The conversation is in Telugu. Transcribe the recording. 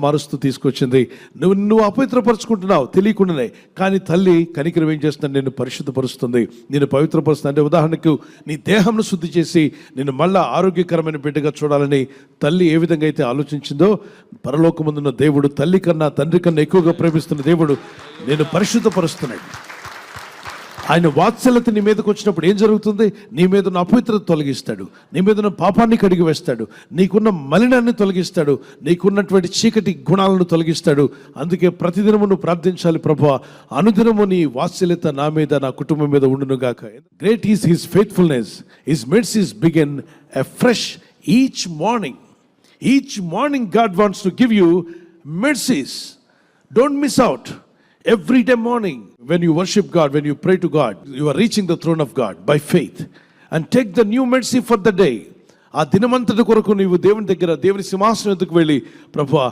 మారుస్తూ తీసుకొచ్చింది. నువ్వు అపవిత్రపరుచుకుంటున్నావు తెలియకుండానే, కానీ తల్లి కనికరం ఏం చేస్తుంది? నిన్ను పరిశుద్ధపరుస్తుంది, నేను పవిత్రపరుస్తుంది. అంటే ఉదాహరణకు నీ దేహంను శుద్ధి చేసి నిన్ను మళ్ళా ఆరోగ్యకరమైన బిడ్డగా చూడాలని తల్లి ఏ విధంగా అయితే ఆలోచించిందో, పరలోకమందున్న దేవుడు తల్లి కన్నా తండ్రి కన్నా ఎక్కువగా ప్రేమిస్తున్న దేవుడు నేను పరిశుద్ధపరుస్తున్నాడు. ఆయన వాత్సల్యత నీ మీదకి వచ్చినప్పుడు ఏం జరుగుతుంది? నీ మీద ఉన్న అపవిత్రత తొలగిస్తాడు, నీ మీద ఉన్న పాపాన్ని కడిగి వేస్తాడు, నీకున్న మలినాన్ని తొలగిస్తాడు, నీకున్నటువంటి చీకటి గుణాలను తొలగిస్తాడు. అందుకే ప్రతిదినము నువ్వు ప్రార్థించాలి, ప్రభువా అనుదినము నీ వాత్సల్యత నా మీద నా కుటుంబం మీద ఉండును గాక. Great is his faithfulness, his mercies begin afresh each morning. Each morning God wants to give you mercies. Don't miss out. Every day morning, when you worship God, when you pray to God, you are reaching the throne of God by faith. And take the new mercy for the day. ఆ దినమంతటి కొరకు నీవు దేవుని దగ్గర దేవుని సింహాసనం ఎదుకు వెళ్ళి, ప్రభువా